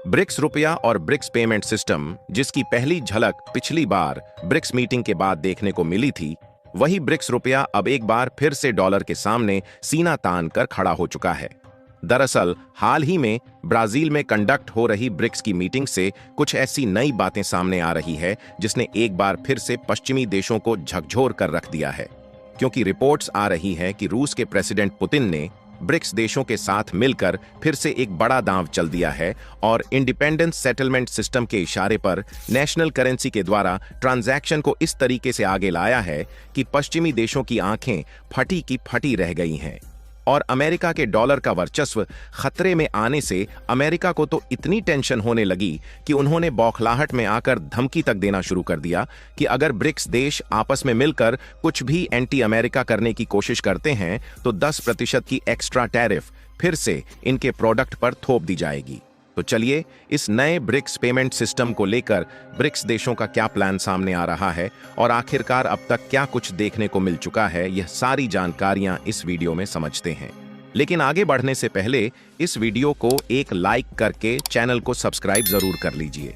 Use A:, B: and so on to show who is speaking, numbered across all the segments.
A: BRICS रुपया और BRICS payment system, जिसकी पहली झलक पिछली बार ब्रिक्स मीटिंग के बाद देखने को मिली थी, वही ब्रिक्स रुपया अब एक बार फिर से डॉलर के सामने सीना तान कर खड़ा हो चुका है। दरअसल हाल ही में ब्राजील में कंडक्ट हो रही ब्रिक्स की मीटिंग से कुछ ऐसी नई बातें सामने आ रही है जिसने एक बार फिर से पश्चिमी देशों को झकझोर कर रख दिया है, क्योंकि रिपोर्ट्स आ रही हैं कि रूस के प्रेसिडेंट पुतिन ने ब्रिक्स देशों के साथ मिलकर फिर से एक बड़ा दांव चल दिया है और इंडिपेंडेंस सेटलमेंट सिस्टम के इशारे पर नेशनल करेंसी के द्वारा ट्रांजैक्शन को इस तरीके से आगे लाया है कि पश्चिमी देशों की आंखें फटी की फटी रह गई हैं। और अमेरिका के डॉलर का वर्चस्व खतरे में आने से अमेरिका को तो इतनी टेंशन होने लगी कि उन्होंने बौखलाहट में आकर धमकी तक देना शुरू कर दिया कि अगर ब्रिक्स देश आपस में मिलकर कुछ भी एंटी अमेरिका करने की कोशिश करते हैं तो 10% की एक्स्ट्रा टैरिफ फिर से इनके प्रोडक्ट पर थोप दी जाएगी। तो चलिए इस नए ब्रिक्स पेमेंट सिस्टम को लेकर ब्रिक्स देशों का क्या प्लान सामने आ रहा है और आखिरकार अब तक क्या कुछ देखने को मिल चुका है, यह सारी जानकारियां इस वीडियो में समझते हैं। लेकिन आगे बढ़ने से पहले इस वीडियो को एक लाइक करके चैनल को सब्सक्राइब जरूर कर लीजिए।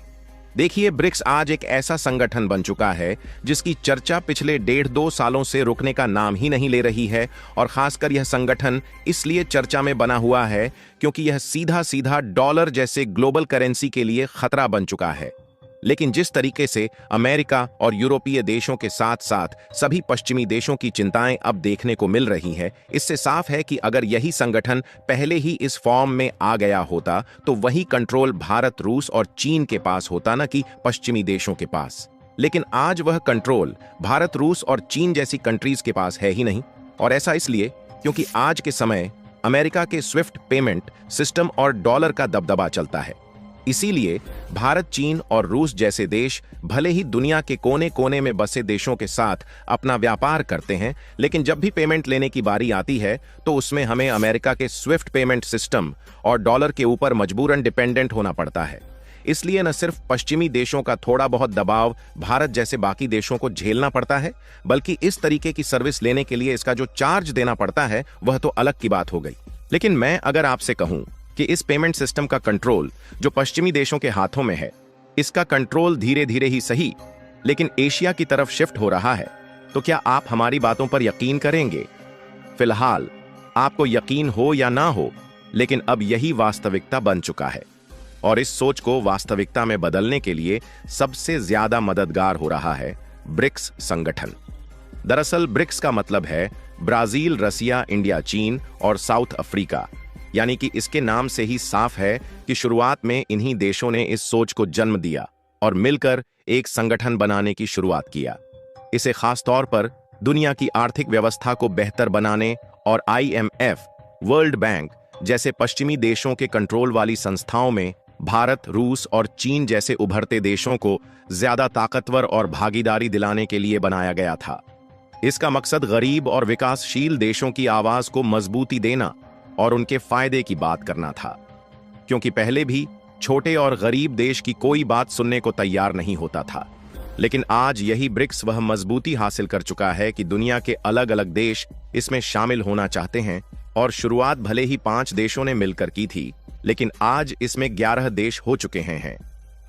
A: देखिए, ब्रिक्स आज एक ऐसा संगठन बन चुका है जिसकी चर्चा पिछले 1.5-2 सालों से रुकने का नाम ही नहीं ले रही है। और खासकर यह संगठन इसलिए चर्चा में बना हुआ है क्योंकि यह सीधा सीधा डॉलर जैसे ग्लोबल करेंसी के लिए खतरा बन चुका है। लेकिन जिस तरीके से अमेरिका और यूरोपीय देशों के साथ साथ सभी पश्चिमी देशों की चिंताएं अब देखने को मिल रही हैं, इससे साफ है कि अगर यही संगठन पहले ही इस फॉर्म में आ गया होता तो वही कंट्रोल भारत, रूस और चीन के पास होता, न कि पश्चिमी देशों के पास। लेकिन आज वह कंट्रोल भारत, रूस और चीन जैसी कंट्रीज के पास है ही नहीं। और ऐसा इसलिए क्योंकि आज के समय अमेरिका के स्विफ्ट पेमेंट सिस्टम और डॉलर का दबदबा चलता है। इसीलिए भारत, चीन और रूस जैसे देश भले ही दुनिया के कोने कोने में बसे देशों के साथ अपना व्यापार करते हैं, लेकिन जब भी पेमेंट लेने की बारी आती है तो उसमें हमें अमेरिका के स्विफ्ट पेमेंट सिस्टम और डॉलर के ऊपर मजबूरन डिपेंडेंट होना पड़ता है। इसलिए न सिर्फ पश्चिमी देशों का थोड़ा बहुत दबाव भारत जैसे बाकी देशों को झेलना पड़ता है, बल्कि इस तरीके की सर्विस लेने के लिए इसका जो चार्ज देना पड़ता है वह तो अलग की बात हो गई। लेकिन मैं अगर आपसे कहूं कि इस पेमेंट सिस्टम का कंट्रोल जो पश्चिमी देशों के हाथों में है, इसका कंट्रोल धीरे धीरे ही सही लेकिन एशिया की तरफ शिफ्ट हो रहा है, तो क्या आप हमारी बातों पर यकीन करेंगे? फिलहाल आपको यकीन हो या ना हो, लेकिन अब यही वास्तविकता बन चुका है। और इस सोच को वास्तविकता में बदलने के लिए सबसे ज्यादा मददगार हो रहा है ब्रिक्स संगठन। दरअसल ब्रिक्स का मतलब है ब्राजील, रसिया, इंडिया, चीन और साउथ अफ्रीका। यानी कि इसके नाम से ही साफ है कि शुरुआत में इन्हीं देशों ने इस सोच को जन्म दिया और मिलकर एक संगठन बनाने की शुरुआत किया। इसे खास तौर पर दुनिया की आर्थिक व्यवस्था को बेहतर बनाने और IMF, वर्ल्ड बैंक जैसे पश्चिमी देशों के कंट्रोल वाली संस्थाओं में भारत, रूस और चीन जैसे उभरते देशों को ज्यादा ताकतवर और भागीदारी दिलाने के लिए बनाया गया था। इसका मकसद गरीब और विकासशील देशों की आवाज को मजबूती देना और उनके फायदे की बात करना था, क्योंकि पहले भी छोटे और गरीब देश की कोई बात सुनने को तैयार नहीं होता था। लेकिन आज यही ब्रिक्स वह मजबूती हासिल कर चुका है कि दुनिया के अलग अलग देश इसमें शामिल होना चाहते हैं। और शुरुआत भले ही 5 देशों ने मिलकर की थी, लेकिन आज इसमें 11 देश हो चुके हैं।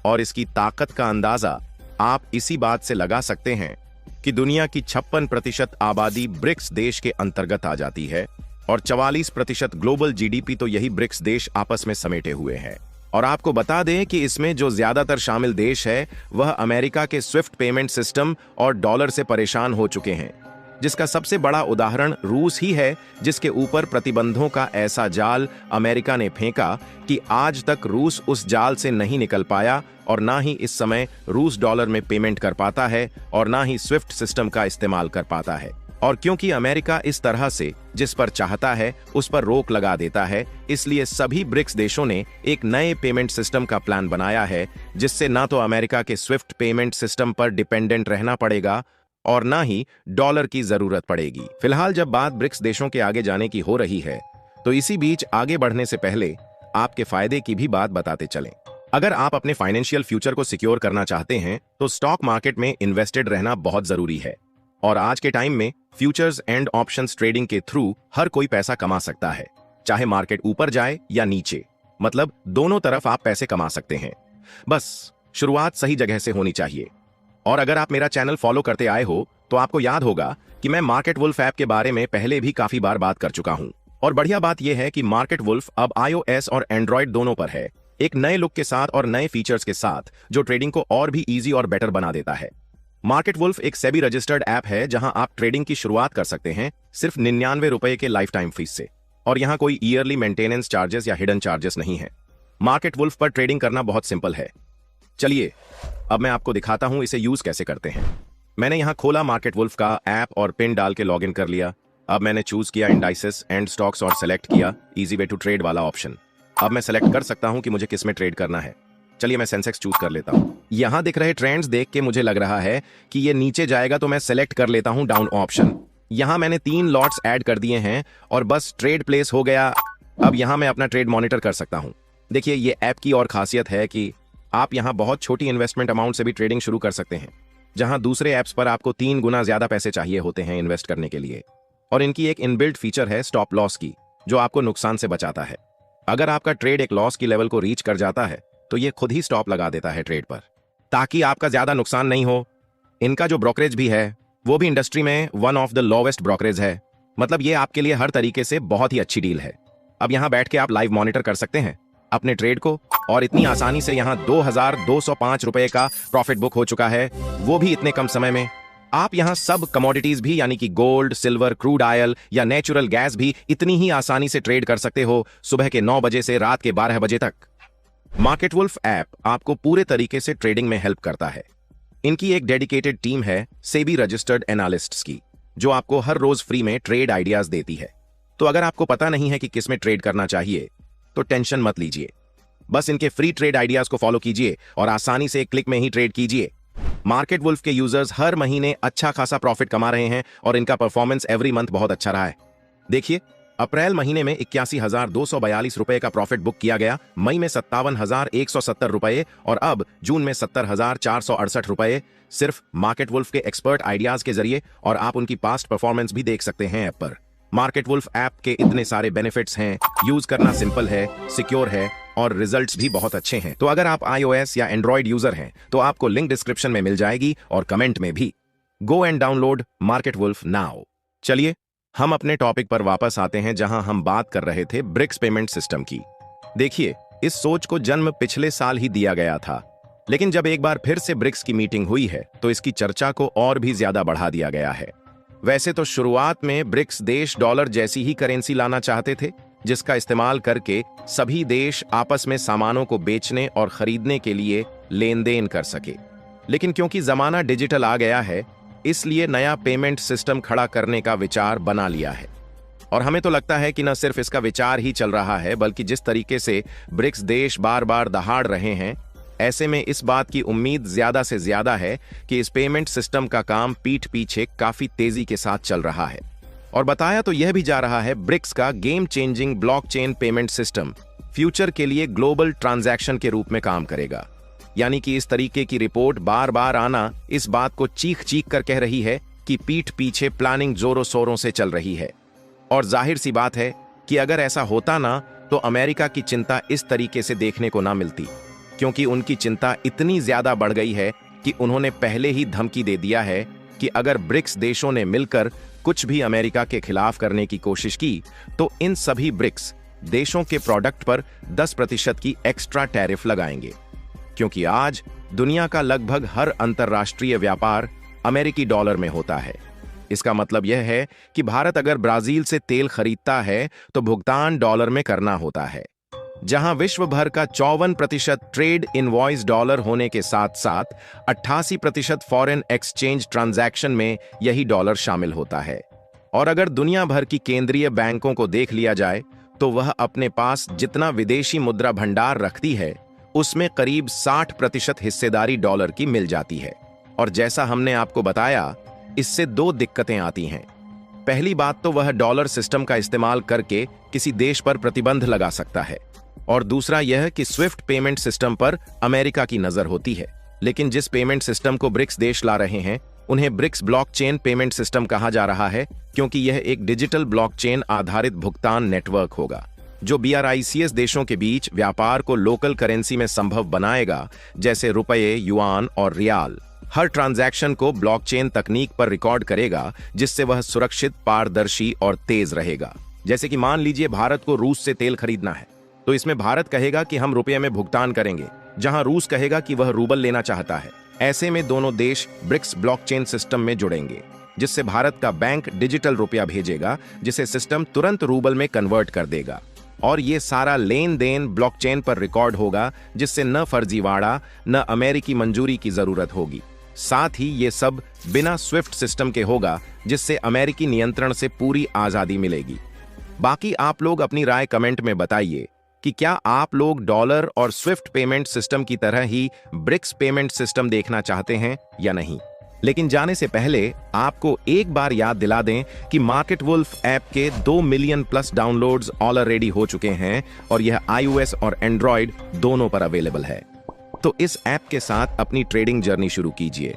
A: और इसकी ताकत का अंदाजा आप इसी बात से लगा सकते हैं कि दुनिया की 56% आबादी ब्रिक्स देश के अंतर्गत आ जाती है और 44% ग्लोबल GDP तो यही ब्रिक्स देश आपस में समेटे हुए हैं। और आपको बता दें कि इसमें जो ज्यादातर शामिल देश है वह अमेरिका के स्विफ्ट पेमेंट सिस्टम और डॉलर से परेशान हो चुके हैं, जिसका सबसे बड़ा उदाहरण रूस ही है, जिसके ऊपर प्रतिबंधों का ऐसा जाल अमेरिका ने फेंका कि आज तक रूस उस जाल से नहीं निकल पाया और ना ही इस समय रूस डॉलर में पेमेंट कर पाता है और ना ही स्विफ्ट सिस्टम का इस्तेमाल कर पाता है। और क्योंकि अमेरिका इस तरह से जिस पर चाहता है उस पर रोक लगा देता है, इसलिए सभी ब्रिक्स देशों ने एक नए पेमेंट सिस्टम का प्लान बनाया है, जिससे ना तो अमेरिका के स्विफ्ट पेमेंट सिस्टम पर डिपेंडेंट रहना पड़ेगा और ना ही डॉलर की जरूरत पड़ेगी। फिलहाल जब बात ब्रिक्स देशों के आगे जाने की हो रही है, तो इसी बीच आगे बढ़ने से पहले आपके फायदे की भी बात बताते चलें। अगर आप अपने फाइनेंशियल फ्यूचर को सिक्योर करना चाहते हैं तो स्टॉक मार्केट में इन्वेस्टेड रहना बहुत जरूरी है। और आज के टाइम में फ्यूचर्स एंड ऑप्शंस ट्रेडिंग के थ्रू हर कोई पैसा कमा सकता है, चाहे मार्केट ऊपर जाए या नीचे। मतलब दोनों तरफ आप पैसे कमा सकते हैं। बस शुरुआत सही जगह से होनी चाहिए। और अगर आप मेरा चैनल फॉलो करते आए हो तो आपको याद होगा कि मैं मार्केट वुल्फ ऐप के बारे में पहले भी काफी बार बात कर चुका हूं। और बढ़िया बात यह है कि मार्केट वुल्फ अब iOS और एंड्रॉइड दोनों पर है, एक नए लुक के साथ और नए फीचर्स के साथ, जो ट्रेडिंग को और भी इजी और बेटर बना देता है। मार्केट वुल्फ एक सेबी रजिस्टर्ड ऐप है जहां आप ट्रेडिंग की शुरुआत कर सकते हैं सिर्फ 99 रुपए के लाइफ टाइम फीस से, और यहां कोई ईयरली मेंटेनेंस चार्जेस या हिडन चार्जेस नहीं है। मार्केट वुल्फ पर ट्रेडिंग करना बहुत सिंपल है। चलिए अब मैं आपको दिखाता हूं इसे यूज कैसे करते हैं। मैंने यहां खोला मार्केट वुल्फ का ऐप और पिन डाल के लॉगिन कर लिया। अब मैंने चूज किया इंडाइसेस एंड स्टॉक्स और सेलेक्ट किया इजी वे टू ट्रेड वाला ऑप्शन। अब मैं सेलेक्ट कर सकता हूं कि मुझे किस में ट्रेड करना है। चलिए मैं सेंसेक्स चूज कर लेता हूं। यहां दिख रहे ट्रेंड्स देख के मुझे लग रहा है कि ये नीचे जाएगा, तो मैं सेलेक्ट कर लेता हूं डाउन ऑप्शन। यहां मैंने 3 लॉट्स ऐड कर दिए हैं और बस ट्रेड प्लेस हो गया। अब यहां मैं अपना ट्रेड मॉनिटर कर सकता हूं। देखिए ये ऐप की और खासियत है कि आप यहां बहुत छोटी इन्वेस्टमेंट अमाउंट से भी ट्रेडिंग शुरू कर सकते हैं, जहां दूसरे ऐप्स पर आपको 3 गुना ज्यादा पैसे चाहिए होते हैं इन्वेस्ट करने के लिए। और इनकी एक इनबिल्ट फीचर है स्टॉप लॉस की, जो आपको नुकसान से बचाता है। अगर आपका ट्रेड एक लॉस की लेवल को रीच कर जाता है तो ये खुद ही स्टॉप लगा देता है ट्रेड पर, ताकि आपका ज्यादा नुकसान नहीं हो। इनका जो ब्रोकरेज भी है वो भी इंडस्ट्री में one of the lowest brokerage है। मतलब ये आपके लिए हर तरीके से बहुत ही अच्छी डील है। अब यहां बैठ के आप लाइव मॉनिटर कर सकते हैं अपने ट्रेड को, और इतनी आसानी से यहां 2205 रुपए का प्रॉफिट बुक हो चुका है, वो भी इतने कम समय में। आप यहां सब कमोडिटीज भी, यानी कि गोल्ड, सिल्वर, क्रूड ऑयल या नेचुरल गैस भी इतनी ही आसानी से ट्रेड कर सकते हो, सुबह के 9 बजे से रात के 12 बजे तक। मार्केट वुल्फ ऐप आपको पूरे तरीके से ट्रेडिंग में हेल्प करता है। इनकी एक डेडिकेटेड टीम है सेबी रजिस्टर्ड एनालिस्ट्स की, जो आपको हर रोज फ्री में ट्रेड आइडियाज देती है। तो अगर आपको पता नहीं है कि किस में ट्रेड करना चाहिए तो टेंशन मत लीजिए, बस इनके फ्री ट्रेड आइडियाज को फॉलो कीजिए और आसानी से एक क्लिक में ही ट्रेड कीजिए। मार्केट वुल्फ के यूजर्स हर महीने अच्छा खासा प्रॉफिट कमा रहे हैं और इनका परफॉर्मेंस एवरी मंथ बहुत अच्छा रहा है। देखिए अप्रैल महीने में 81,242 रुपए का प्रॉफिट बुक किया गया, मई में 57,170 रुपए और अब जून में 70,468 रुपए, सिर्फ मार्केट वुल्फ के एक्सपर्ट आइडियाज के जरिए। और आप उनकी पास्ट परफॉर्मेंस भी देख सकते हैं ऐप पर। मार्केट वुल्फ ऐप के इतने सारे बेनिफिट्स हैं, यूज करना सिंपल है, सिक्योर है और रिजल्ट्स भी बहुत अच्छे हैं। तो अगर आप iOS या एंड्रॉइड यूजर हैं तो आपको लिंक डिस्क्रिप्शन में मिल जाएगी और कमेंट में भी। Go and download Market Wolf now. चलिए हम अपने टॉपिक पर वापस आते हैं, जहां हम बात कर रहे थे ब्रिक्स पेमेंट सिस्टम की। देखिए इस सोच को जन्म पिछले साल ही दिया गया था, लेकिन जब एक बार फिर से ब्रिक्स की मीटिंग हुई है तो इसकी चर्चा को और भी ज्यादा बढ़ा दिया गया है। वैसे तो शुरुआत में ब्रिक्स देश डॉलर जैसी ही करेंसी लाना चाहते थे, जिसका इस्तेमाल करके सभी देश आपस में सामानों को बेचने और खरीदने के लिए लेन देन कर सके। लेकिन क्योंकि जमाना डिजिटल आ गया है, इसलिए नया पेमेंट सिस्टम खड़ा करने का विचार बना लिया है। और हमें तो लगता है कि न सिर्फ इसका विचार ही चल रहा है, बल्कि जिस तरीके से ब्रिक्स देश बार बार दहाड़ रहे हैं, ऐसे में इस बात की उम्मीद ज्यादा से ज्यादा है कि इस पेमेंट सिस्टम का काम पीठ पीछे काफी तेजी के साथ चल रहा है। और बताया तो यह भी जा रहा है ब्रिक्स का game changing blockchain payment system future के लिए ग्लोबल ट्रांजैक्शन के रूप में काम करेगा। यानी कि इस तरीके की रिपोर्ट बार बार आना इस बात को चीख चीख कर कह रही है कि पीठ पीछे प्लानिंग जोरों शोरों से चल रही है। और जाहिर सी बात है कि अगर ऐसा होता ना तो अमेरिका की चिंता इस तरीके से देखने को ना मिलती, क्योंकि उनकी चिंता इतनी ज्यादा बढ़ गई है कि उन्होंने पहले ही धमकी दे दिया है कि अगर ब्रिक्स देशों ने मिलकर कुछ भी अमेरिका के खिलाफ करने की कोशिश की तो इन सभी ब्रिक्स देशों के प्रोडक्ट पर 10% की एक्स्ट्रा टैरिफ लगाएंगे। क्योंकि आज दुनिया का लगभग हर अंतर्राष्ट्रीय व्यापार अमेरिकी डॉलर में होता है। इसका मतलब यह है कि भारत अगर ब्राजील से तेल खरीदता है तो भुगतान डॉलर में करना होता है, जहां विश्व भर का 54% ट्रेड इनवॉइस डॉलर होने के साथ साथ 88% फॉरेन एक्सचेंज ट्रांजैक्शन में यही डॉलर शामिल होता है। और अगर दुनिया भर की केंद्रीय बैंकों को देख लिया जाए तो वह अपने पास जितना विदेशी मुद्रा भंडार रखती है उसमें करीब 60% हिस्सेदारी डॉलर की मिल जाती है। और जैसा हमने आपको बताया, इससे 2 दिक्कतें आती हैं। पहली बात तो वह डॉलर सिस्टम का इस्तेमाल करके किसी देश पर प्रतिबंध लगा सकता है, और दूसरा यह कि स्विफ्ट पेमेंट सिस्टम पर अमेरिका की नजर होती है। लेकिन जिस पेमेंट सिस्टम को ब्रिक्स देश ला रहे हैं उन्हें ब्रिक्स ब्लॉकचेन पेमेंट सिस्टम कहा जा रहा है, क्योंकि यह एक डिजिटल ब्लॉकचेन आधारित भुगतान नेटवर्क होगा। जो BRICS देशों के बीच व्यापार को लोकल करेंसी में संभव बनाएगा, जैसे रुपये, युआन और रियाल। हर ट्रांजैक्शन को ब्लॉकचेन तकनीक पर रिकॉर्ड करेगा, जिससे वह सुरक्षित, पारदर्शी और तेज रहेगा। जैसे कि मान लीजिए भारत को रूस से तेल खरीदना है, तो इसमें भारत कहेगा कि हम रुपये में भुगतान करेंगे, जहां रूस कहेगा कि वह रूबल लेना चाहता है। ऐसे में दोनों देश ब्रिक्स ब्लॉकचेन सिस्टम में जुड़ेंगे, जिससे भारत का बैंक डिजिटल रुपया भेजेगा, जिसे सिस्टम तुरंत रूबल में कन्वर्ट कर देगा। और ये सारा लेन देन ब्लॉकचेन पर रिकॉर्ड होगा, जिससे न फर्जीवाड़ा न अमेरिकी मंजूरी की जरूरत होगी। साथ ही ये सब बिना स्विफ्ट सिस्टम के होगा, जिससे अमेरिकी नियंत्रण से पूरी आजादी मिलेगी। बाकी आप लोग अपनी राय कमेंट में बताइए कि क्या आप लोग डॉलर और स्विफ्ट पेमेंट सिस्टम की तरह ही ब्रिक्स पेमेंट सिस्टम देखना चाहते हैं या नहीं। लेकिन जाने से पहले आपको एक बार याद दिला दें कि मार्केट वुल्फ ऐप के 2 मिलियन प्लस डाउनलोड्स ऑलरेडी हो चुके हैं और यह iOS और एंड्रॉयड दोनों पर अवेलेबल है। तो इस ऐप के साथ अपनी ट्रेडिंग जर्नी शुरू कीजिए।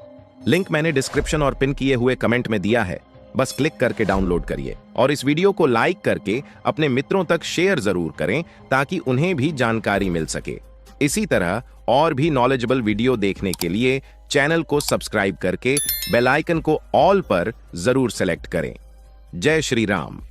A: लिंक मैंने डिस्क्रिप्शन और पिन किए हुए कमेंट में दिया है, बस क्लिक करके डाउनलोड करिए और इस वीडियो को लाइक करके अपने मित्रों तक शेयर जरूर करें, ताकि उन्हें भी जानकारी मिल सके। इसी तरह और भी नॉलेजेबल वीडियो देखने के लिए चैनल को सब्सक्राइब करके बेल आइकन को ऑल पर जरूर सेलेक्ट करें। जय श्री राम।